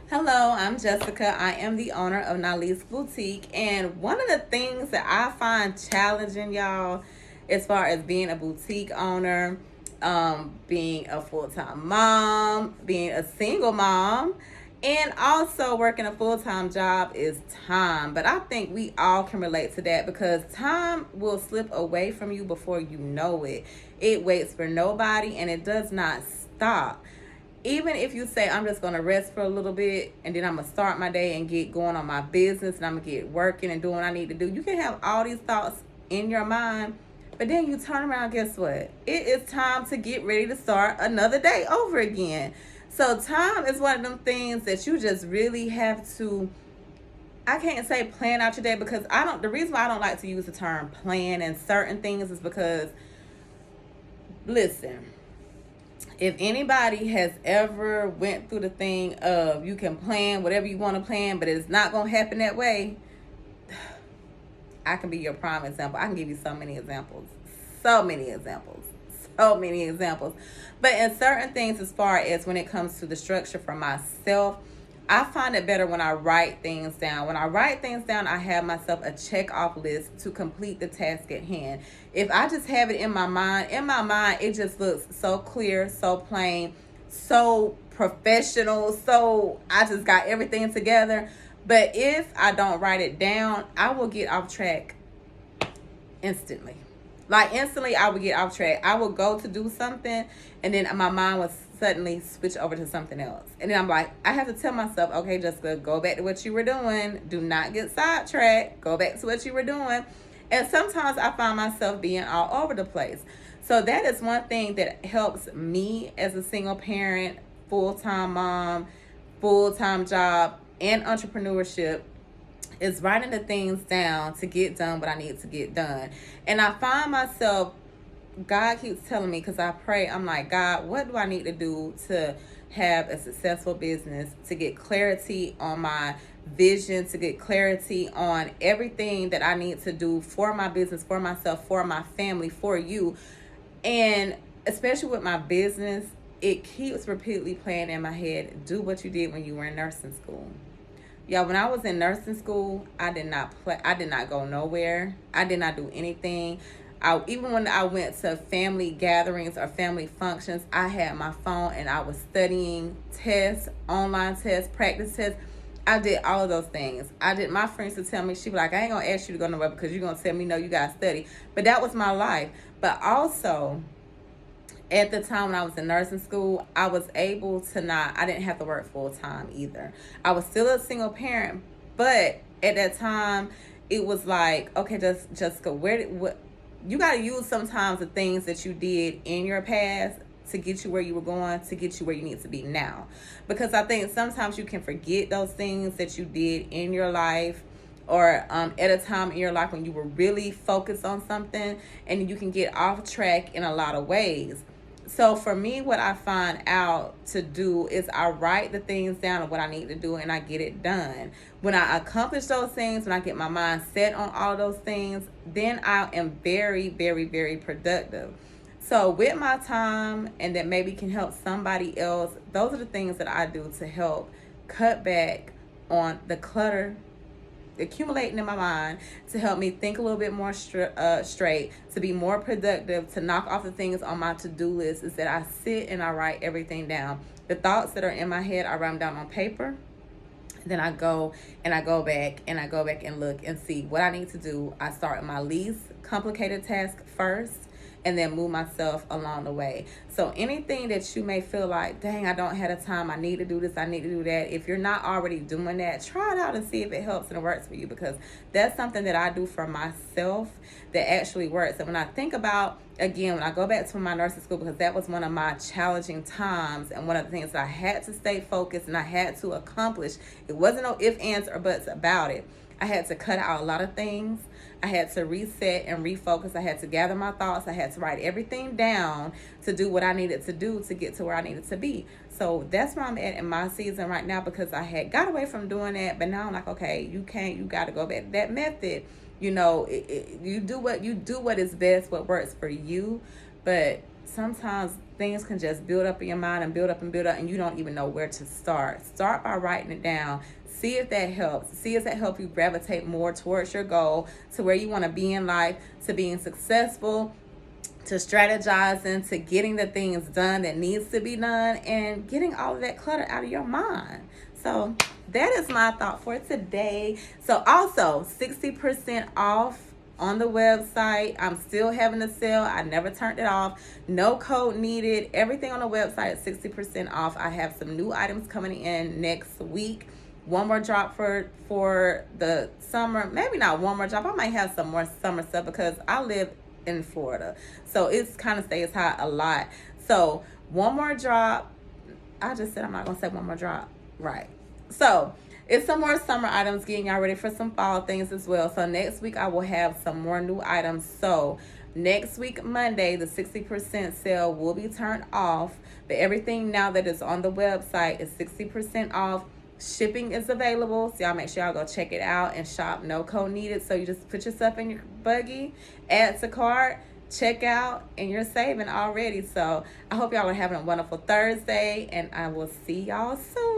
Hello, I'm Jessica. I am the owner of Nali's Boutique. And one of the things that I find challenging, y'all, as far as being a boutique owner, being a full time mom, being a single mom, and also working a full time job is time. But I think we all can relate to that because time will slip away from you before you know it. It waits for nobody and it does not stop. Even if you say I'm just gonna rest for a little bit and then I'm gonna start my day and get going on my business and I'm gonna get working and doing what I need to do, you can have all these thoughts in your mind, but then you turn around, guess what? It is time to get ready to start another day over again. So time is one of them things that you just really have to, I can't say plan out your day because I don't, the reason why I don't like to use the term plan and certain things is because, listen, if anybody has ever went through the thing of you can plan whatever you want to plan, but it's not going to happen that way, I can be your prime example. I can give you so many examples. So many examples. So many examples. But in certain things, as far as when it comes to the structure for myself, I find it better when I write things down. When I write things down, I have myself a check off list to complete the task at hand. If I just have it in my mind, it just looks so clear, so plain, so professional, so I just got everything together. But if I don't write it down, I will get off track instantly. Like instantly, I would get off track. I would go to do something, and then my mind would suddenly switch over to something else. And then I'm like, I have to tell myself, okay, Jessica, go back to what you were doing. Do not get sidetracked. Go back to what you were doing. And sometimes I find myself being all over the place. So that is one thing that helps me as a single parent, full-time mom, full-time job, and entrepreneurship is writing the things down to get done what I need to get done. And I find myself, God keeps telling me, because I pray, I'm like, God, what do I need to do to have a successful business, to get clarity on my vision, to get clarity on everything that I need to do for my business, for myself, for my family, for you. And especially with my business, it keeps repeatedly playing in my head, do what you did when you were in nursing school. Yeah, when I was in nursing school, I did not play. I did not go nowhere. I did not do anything. Even when I went to family gatherings or family functions, I had my phone and I was studying tests, online tests, practice tests. I did all of those things. My friends would tell me, she'd be like, I ain't going to ask you to go nowhere because you're going to tell me, no, you got to study. But that was my life. But also, at the time when I was in nursing school, I was able to I didn't have to work full time either. I was still a single parent, but at that time, it was like, okay, Jessica, you got to use sometimes the things that you did in your past to get you where you were going, to get you where you need to be now. Because I think sometimes you can forget those things that you did in your life or at a time in your life when you were really focused on something, and you can get off track in a lot of ways. So for me, what I find out to do is I write the things down of what I need to do and I get it done. When I accomplish those things, when I get my mind set on all those things, then I am very, very, very productive. So with my time, and that maybe can help somebody else, those are the things that I do to help cut back on the clutter accumulating in my mind, to help me think a little bit more straight, to be more productive, to knock off the things on my to-do list, is that I sit and I write everything down. The thoughts that are in my head, I write them down on paper. Then I go back and look and see what I need to do. I start with my least complicated task first, and then move myself along the way. So anything that you may feel like, dang, I don't have the time, I need to do this, I need to do that. If you're not already doing that, try it out and see if it helps and it works for you, because that's something that I do for myself that actually works. And when I think about, again, when I go back to my nursing school, because that was one of my challenging times and one of the things that I had to stay focused and I had to accomplish. It wasn't no ifs, ands, or buts about it. I had to cut out a lot of things. I had to reset and refocus. I had to gather my thoughts. I had to write everything down to do what I needed to do to get to where I needed to be. So that's where I'm at in my season right now, because I had got away from doing that. But now I'm like, okay, you got to go back to that method. You know, you do what is best, what works for you. But sometimes things can just build up in your mind and build up and build up, and you don't even know where to start. Start by writing it down. See if that helps. See if that helps you gravitate more towards your goal, to where you want to be in life, to being successful, to strategizing, to getting the things done that needs to be done, and getting all of that clutter out of your mind. So that is my thought for today. So also 60% off on the website. I'm still having a sale. I never turned it off. No code needed. Everything on the website is 60% off. I have some new items coming in next week. One more drop for the summer. Maybe not one more drop. I might have some more summer stuff because I live in Florida, so it's kind of stays hot a lot. So one more drop. I just said I'm not gonna say one more drop, right? So it's some more summer items, getting y'all ready for some fall things as well. So next week I will have some more new items. So next week, Monday, the 60% sale will be turned off, but everything now that is on the website is 60% off. Shipping is available, so y'all make sure y'all go check it out and shop. No code needed. So you just put your stuff in your buggy, add to cart, check out, and you're saving already. So I hope y'all are having a wonderful Thursday, and I will see y'all soon.